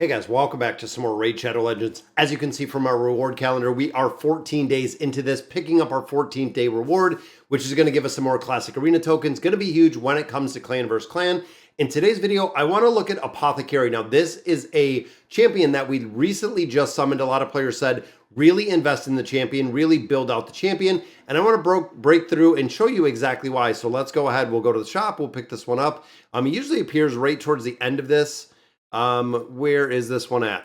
Hey guys, welcome back to some more Raid Shadow Legends. As you can see from our reward calendar, we are 14 days into this, picking up our 14th day reward, which is going to give us some more classic arena tokens. Going to be huge when it comes to clan versus clan. In today's video, I want to look at Apothecary. Now, this is a champion that we recently just summoned. A lot of players said, really invest in the champion, really build out the champion. And I want to break through and show you exactly why. So let's go ahead. We'll go to the shop. We'll pick this one up. It usually appears right towards the end of this. Where is this one at?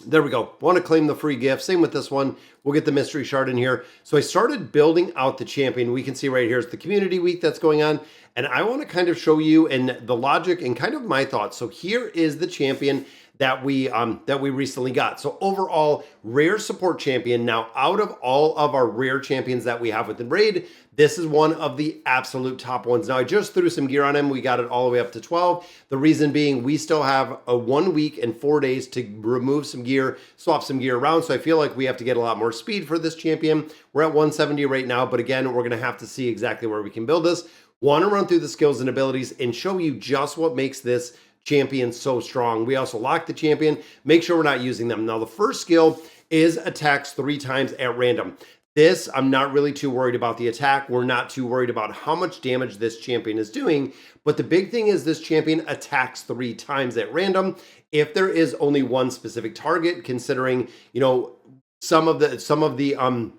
There we go. Want to claim the free gift. Same with this one. We'll get the mystery shard in here. So I started building out the champion. We can see right here is the community week that's going on. And I want to kind of show you and the logic and kind of my thoughts. So here is the champion that we recently got. So overall, rare support champion. Now, out of all of our rare champions that we have within Raid, this is one of the absolute top ones. Now, I just threw some gear on him. We got it all the way up to 12. The reason being, we still have a 1 week and 4 days to remove some gear, swap some gear around. So I feel like we have to get a lot more speed for this champion. We're at 170 right now, but again, we're going to have to see exactly where we can build this. Want to run through the skills and abilities and show you just what makes this champion so strong. We also lock the champion, make sure we're not using them. Now, the first skill is attacks 3 times at random. This, I'm not really too worried about the attack. We're not too worried about how much damage this champion is doing. But the big thing is this champion attacks 3 times at random. If there is only one specific target, considering, you know, some of the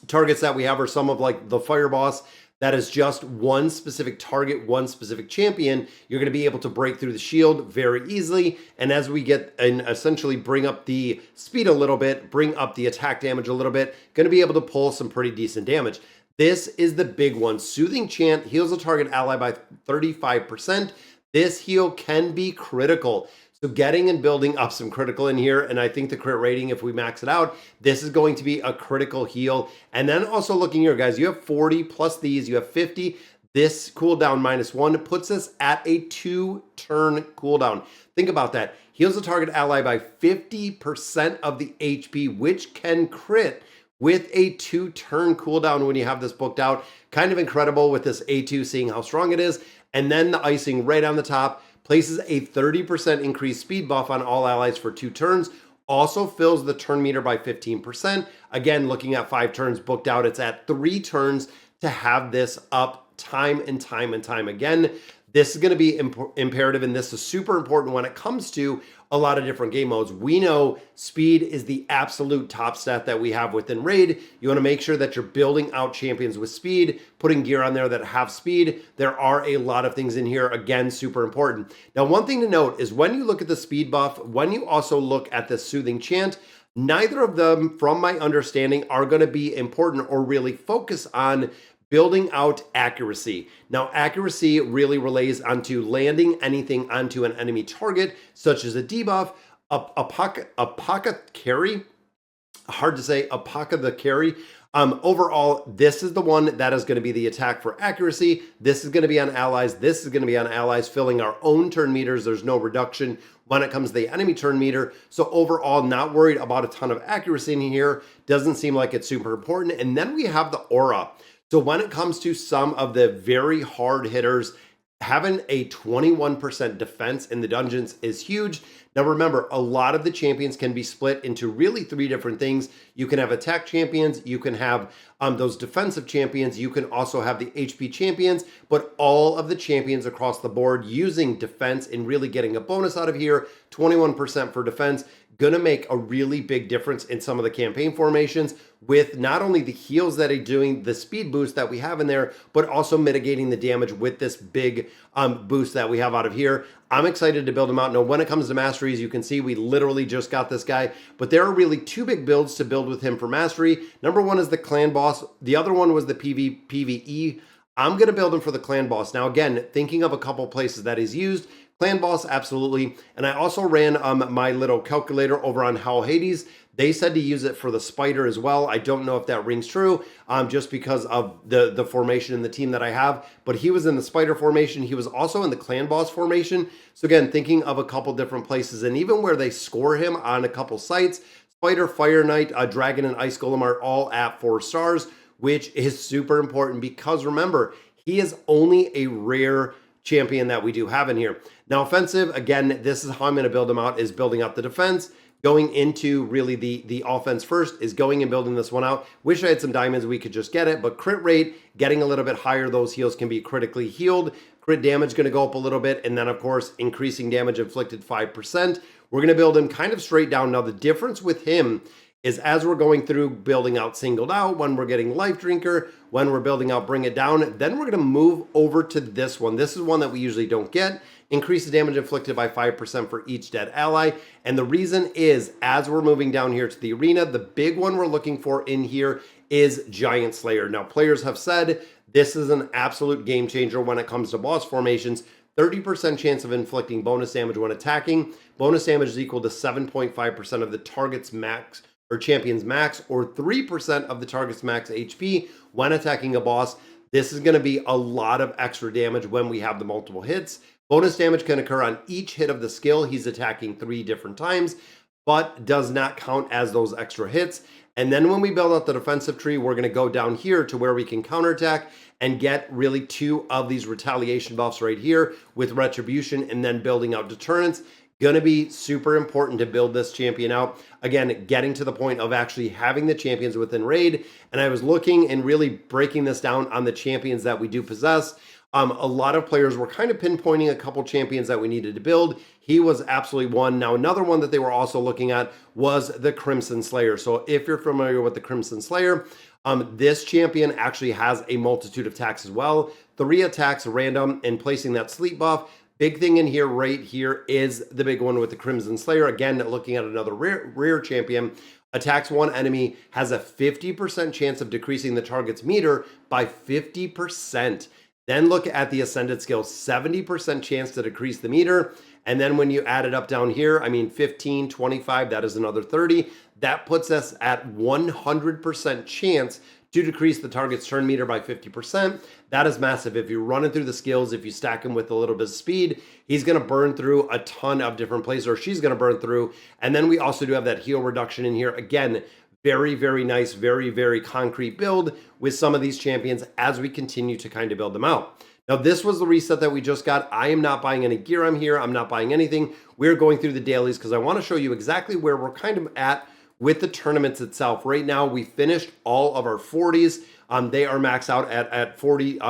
targets that we have are some of like the fire boss, that is just one specific target, one specific champion, you're going to be able to break through the shield very easily. And as we get and essentially bring up the speed a little bit, bring up the attack damage a little bit, going to be able to pull some pretty decent damage. This is the big one. Soothing Chant heals a target ally by 35%. This heal can be critical. So getting and building up some critical in here, and I think the crit rating, if we max it out, this is going to be a critical heal. And then also looking here, guys, you have 40 plus these, you have 50. This cooldown -1 puts us at a 2-turn cooldown. Think about that. Heals a target ally by 50% of the HP, which can crit with a 2-turn cooldown when you have this booked out. Kind of incredible with this A2, seeing how strong it is. And then the icing right on the top, places a 30% increased speed buff on all allies for 2 turns. Also fills the turn meter by 15%. Again, looking at 5 turns booked out, it's at 3 turns to have this up time and time and time again. This is going to be imperative, and this is super important when it comes to a lot of different game modes. We know speed is the absolute top stat that we have within Raid. You want to make sure that you're building out champions with speed, putting gear on there that have speed. There are a lot of things in here, again, super important. Now, one thing to note is when you look at the speed buff, when you also look at the Soothing Chant, neither of them, from my understanding, are going to be important or really focus on building out accuracy. Now, accuracy really relays onto landing anything onto an enemy target, such as a debuff, Apothecary, hard to say, Apothecary. Overall, this is the one that is going to be the attack for accuracy. This is going to be on allies. This is going to be on allies, filling our own turn meters. There's no reduction when it comes to the enemy turn meter. So overall, not worried about a ton of accuracy in here. Doesn't seem like it's super important. And then we have the aura. So when it comes to some of the very hard hitters, having a 21% defense in the dungeons is huge. Now remember, a lot of the champions can be split into really 3 different things. You can have attack champions, you can have those defensive champions, you can also have the HP champions, but all of the champions across the board using defense and really getting a bonus out of here, 21% for defense, gonna make a really big difference in some of the campaign formations with not only the heals that are doing the speed boost that we have in there, but also mitigating the damage with this big boost that we have out of here. I'm excited to build him out. Now, when it comes to masteries, you can see we literally just got this guy, but there are really 2 big builds to build with him for mastery. Number 1 is the clan boss. The other one was the PvE. I'm going to build him for the clan boss. Now, again, thinking of a couple places that he's used, clan boss, absolutely. And I also ran my little calculator over on Howl Hades. They said to use it for the spider as well. I don't know if that rings true, just because of the formation in the team that I have. But he was in the spider formation. He was also in the clan boss formation. So again, thinking of a couple different places, and even where they score him on a couple sites, Spider, Fire Knight, Dragon, and Ice Golem are all at 4 stars, which is super important because remember, he is only a rare champion that we do have in here. Now, offensive, again, this is how I'm going to build them out, is building out the defense. Going into really the offense first is going and building this one out. Wish I had some diamonds, we could just get it, but crit rate, getting a little bit higher, those heals can be critically healed. Crit damage going to go up a little bit, and then of course, increasing damage inflicted 5%. We're going to build him kind of straight down. Now, the difference with him is as we're going through building out singled out, when we're getting life drinker, when we're building out bring it down, then we're going to move over to this one. This is one that we usually don't get. Increase the damage inflicted by 5% for each dead ally. And the reason is, as we're moving down here to the arena, the big one we're looking for in here is Giant Slayer. Now, players have said this is an absolute game changer when it comes to boss formations. 30% chance of inflicting bonus damage when attacking. Bonus damage is equal to 7.5% of the target's max or champion's max, or 3% of the target's max HP when attacking a boss. This is going to be a lot of extra damage when we have the multiple hits. Bonus damage can occur on each hit of the skill. He's attacking 3 different times, but does not count as those extra hits. And then when we build out the defensive tree, we're going to go down here to where we can counterattack and get really 2 of these retaliation buffs right here with retribution, and then building out deterrence. Going to be super important to build this champion out. Again, getting to the point of actually having the champions within raid. And I was looking and really breaking this down on the champions that we do possess. A lot of players were kind of pinpointing a couple champions that we needed to build. He was absolutely one. Now, another one that they were also looking at was the Crimson Slayer. So if you're familiar with the Crimson Slayer, this champion actually has a multitude of attacks as well. 3 attacks random, and placing that sleep buff. Big thing in here right here is the big one with the Crimson Slayer. Again, looking at another rare champion. Attacks one enemy, has a 50% chance of decreasing the target's meter by 50%. Then look at the Ascended skill, 70% chance to decrease the meter. And then when you add it up down here, I mean 15, 25, that is another 30. That puts us at 100% chance to decrease the target's turn meter by 50%. That is massive. If you're running through the skills, if you stack him with a little bit of speed, he's going to burn through a ton of different places, or she's going to burn through. And then we also do have that heal reduction in here. Again, very, very nice, very, very concrete build with some of these champions as we continue to kind of build them out. Now, this was the reset that we just got. I am not buying any gear on here. I'm not buying anything. We're going through the dailies because I want to show you exactly where we're kind of at with the tournaments itself. Right now, we finished all of our 40s. They are maxed out at 40,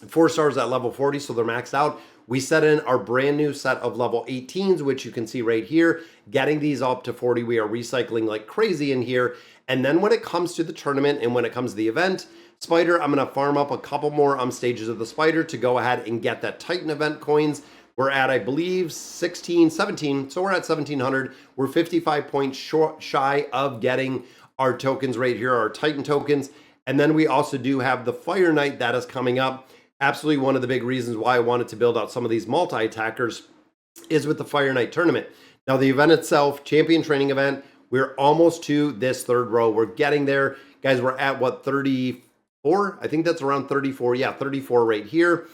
4 stars at level 40, so they're maxed out. We set in our brand new set of level 18s, which you can see right here. Getting these up to 40, we are recycling like crazy in here. And then when it comes to the tournament and when it comes to the event, Spider, I'm going to farm up a couple more stages of the Spider to go ahead and get that Titan event coins. We're at, I believe, 16, 17. So we're at 1,700. We're 55 points shy of getting our tokens right here, our Titan tokens. And then we also do have the Fire Knight that is coming up. Absolutely one of the big reasons why I wanted to build out some of these multi-attackers is with the Fire Knight tournament. Now, the event itself, champion training event, we're almost to this 3rd row. We're getting there. Guys, we're at, what, 34? I think that's around 34. Yeah, 34 right here.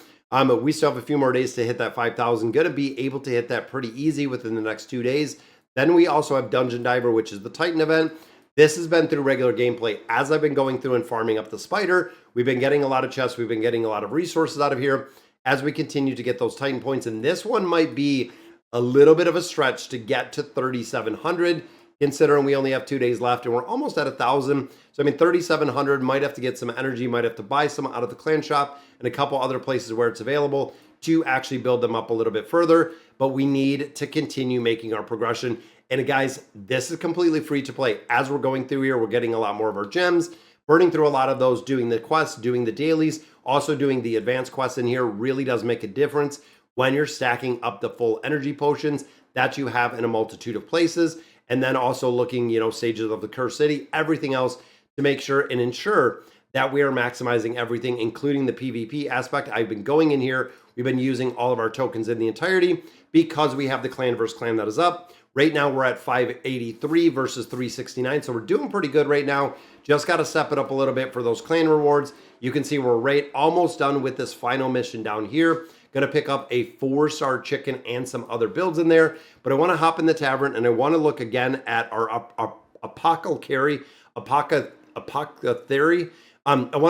We still have a few more days to hit that 5,000. Going to be able to hit that pretty easy within the next 2 days. Then we also have Dungeon Diver, which is the Titan event. This has been through regular gameplay. As I've been going through and farming up the Spider, we've been getting a lot of chests. We've been getting a lot of resources out of here as we continue to get those Titan points. And this one might be a little bit of a stretch to get to 3,700, considering we only have 2 days left and we're almost at 1,000. So, I mean, 3,700, might have to get some energy, might have to buy some out of the clan shop and a couple other places where it's available to actually build them up a little bit further. But we need to continue making our progression. And guys, this is completely free to play. As we're going through here, we're getting a lot more of our gems, burning through a lot of those, doing the quests, doing the dailies, also doing the advanced quests in here really does make a difference when you're stacking up the full energy potions that you have in a multitude of places. And then also looking, stages of the Cursed City, everything else to make sure and ensure that we are maximizing everything, including the PvP aspect. I've been going in here. We've been using all of our tokens in the entirety because we have the clan versus clan that is up. Right now, we're at 583 versus 369. So we're doing pretty good right now. Just got to step it up a little bit for those clan rewards. You can see we're right almost done with this final mission down here. Going to pick up a 4-star chicken and some other builds in there. But I want to hop in the tavern and I want to look again at our apothecary. I want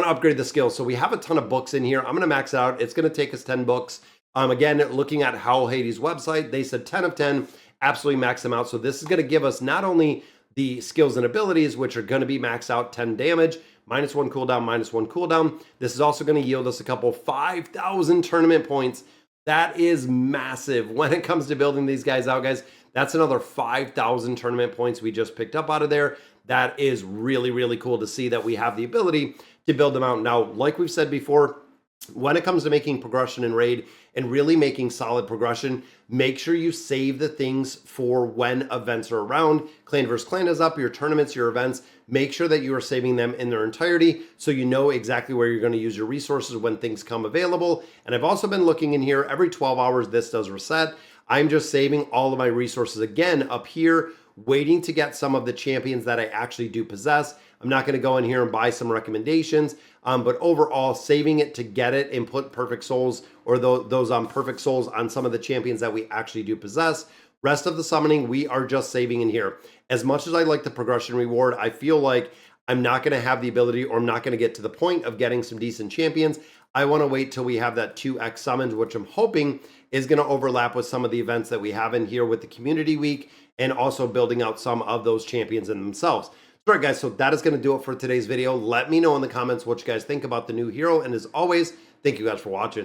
to upgrade the skills. So we have a ton of books in here. I'm going to max it out. It's going to take us 10 books Again, looking at Howl Hades' website, they said 10 of 10, absolutely max them out. So this is going to give us not only the skills and abilities, which are going to be maxed out 10 damage, -1 cooldown, -1 cooldown. This is also going to yield us a couple 5,000 tournament points. That is massive when it comes to building these guys out, guys. That's another 5,000 tournament points we just picked up out of there. That is really, really cool to see that we have the ability to build them out. Now, like we've said before, when it comes to making progression in raid and really making solid progression, make sure you save the things for when events are around. Clan versus clan is up, your tournaments, your events. Make sure that you are saving them in their entirety so you know exactly where you're going to use your resources when things come available. And I've also been looking in here every 12 hours, this does reset. I'm just saving all of my resources again up here, waiting to get some of the champions that I actually do possess. I'm not going to go in here and buy some recommendations, but overall saving it to get it and put perfect souls or those perfect souls on some of the champions that we actually do possess. Rest of the summoning, we are just saving in here. As much as I like the progression reward, I feel like I'm not going to have the ability, or I'm not going to get to the point of getting some decent champions. I want to wait till we have that 2x summons, which I'm hoping is going to overlap with some of the events that we have in here with the community week, and also building out some of those champions in themselves. All right, guys, so that is going to do it for today's video. Let me know in the comments what you guys think about the new hero. And as always, thank you guys for watching.